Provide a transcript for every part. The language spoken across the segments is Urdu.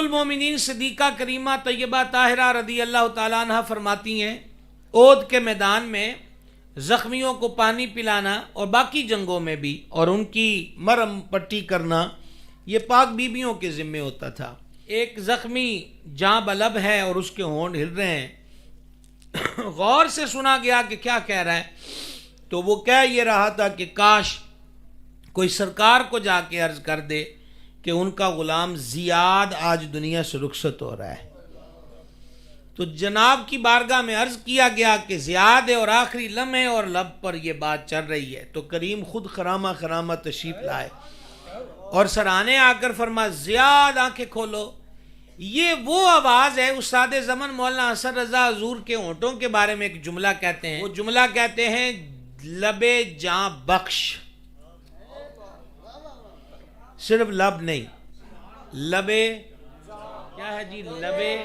المومنین صدیقہ کریمہ طیبہ طاہرہ رضی اللہ تعالیٰ عنہ فرماتی ہیں احد کے میدان میں زخمیوں کو پانی پلانا اور باقی جنگوں میں بھی اور ان کی مرہم پٹی کرنا یہ پاک بیبیوں کے ذمے ہوتا تھا. ایک زخمی جاں بلب ہے اور اس کے ہونٹ ہل رہے ہیں. غور سے سنا گیا کہ کیا کہہ رہا ہے, تو وہ کہہ یہ رہا تھا کہ کاش کوئی سرکار کو جا کے عرض کر دے کہ ان کا غلام زیاد آج دنیا سے رخصت ہو رہا ہے. تو جناب کی بارگاہ میں عرض کیا گیا کہ زیاد ہے اور آخری لمحے اور لب پر یہ بات چل رہی ہے. تو کریم خود خرامہ خرامہ تشریف لائے اور سرانے آ کر فرما زیاد آنکھیں کھولو. یہ وہ آواز ہے استاد زمن مولانا حسن رضا حضور کے ہونٹوں کے بارے میں ایک جملہ کہتے ہیں. وہ جملہ کہتے ہیں لبے جاں بخش, صرف لب نہیں, لبے کیا ہے جی, لبے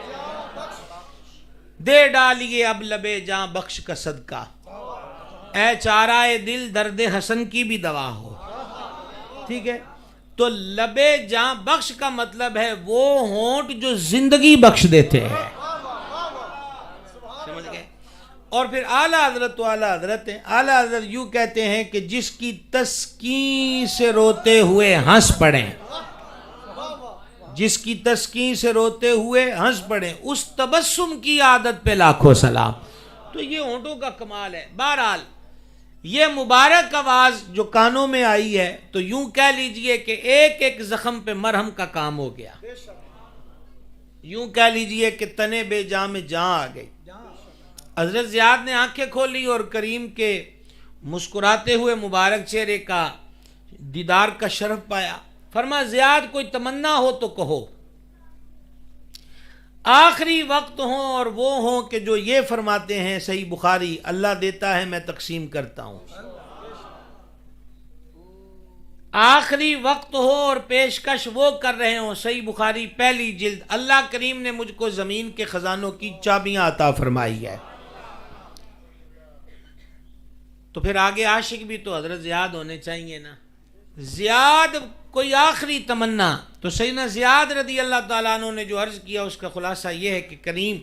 دے ڈالیے اب لبے جاں بخش کا صدقہ, اے چارہ دل درد حسن کی بھی دوا ہو. ٹھیک ہے, تو لبے جاں بخش کا مطلب ہے وہ ہونٹ جو زندگی بخش دیتے ہیں. سمجھ گئے؟ اور پھر اعلیٰ حضرت تو اعلیٰ حضرت ہیں. اعلیٰ حضرت یوں کہتے ہیں کہ جس کی تسکین سے روتے ہوئے ہنس پڑیں, جس کی تسکین سے روتے ہوئے ہنس پڑیں, اس تبسم کی عادت پہ لاکھوں سلام. تو یہ ہونٹوں کا کمال ہے. بہرحال یہ مبارک آواز جو کانوں میں آئی ہے تو یوں کہہ لیجئے کہ ایک ایک زخم پہ مرہم کا کام ہو گیا. یوں کہہ لیجئے کہ تنے بے جاں میں جاں آ گئی. حضرت زیاد نے آنکھیں کھولی اور کریم کے مسکراتے ہوئے مبارک چہرے کا دیدار کا شرف پایا. فرما زیاد کوئی تمنا ہو تو کہو, آخری وقت ہوں اور وہ ہوں کہ جو یہ فرماتے ہیں صحیح بخاری, اللہ دیتا ہے میں تقسیم کرتا ہوں. آخری وقت ہو اور پیشکش وہ کر رہے ہوں, صحیح بخاری پہلی جلد, اللہ کریم نے مجھ کو زمین کے خزانوں کی چابیاں عطا فرمائی ہے. تو پھر آگے عاشق بھی تو حضرت زیاد ہونے چاہیے نا. زیاد کوئی آخری تمنا, تو سیدنا زیاد رضی اللہ تعالیٰ عنہ نے جو عرض کیا اس کا خلاصہ یہ ہے کہ کریم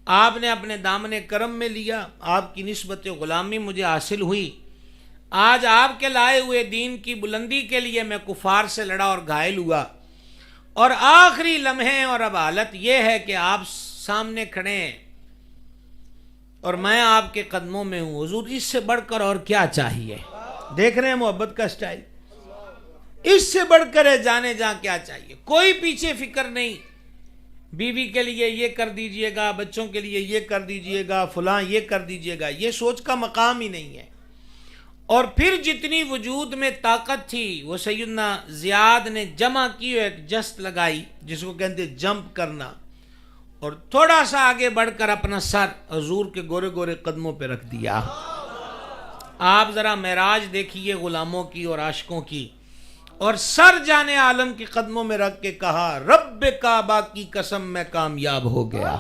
آپ نے اپنے دامن کرم میں لیا, آپ کی نسبت غلامی مجھے حاصل ہوئی. آج آپ کے لائے ہوئے دین کی بلندی کے لیے میں کفار سے لڑا اور گھائل ہوا, اور آخری لمحے اور اب حالت یہ ہے کہ آپ سامنے کھڑے ہیں اور میں آپ کے قدموں میں ہوں. حضور اس سے بڑھ کر اور کیا چاہیے؟ دیکھ رہے ہیں محبت کا سٹائل, اس سے بڑھ کر جانے جہاں کیا چاہیے. کوئی پیچھے فکر نہیں, بیوی کے لیے یہ کر دیجئے گا, بچوں کے لیے یہ کر دیجئے گا, فلاں یہ کر دیجئے گا, یہ سوچ کا مقام ہی نہیں ہے. اور پھر جتنی وجود میں طاقت تھی وہ سیدنا زیاد نے جمع کی, ایک جست لگائی جس کو کہتے جمپ کرنا, اور تھوڑا سا آگے بڑھ کر اپنا سر حضور کے گورے گورے قدموں پہ رکھ دیا. آپ ذرا معراج دیکھیے غلاموں کی اور عاشقوں کی, اور سر جانے عالم کے قدموں میں رکھ کے کہا رب کعبہ کی قسم میں کامیاب ہو گیا.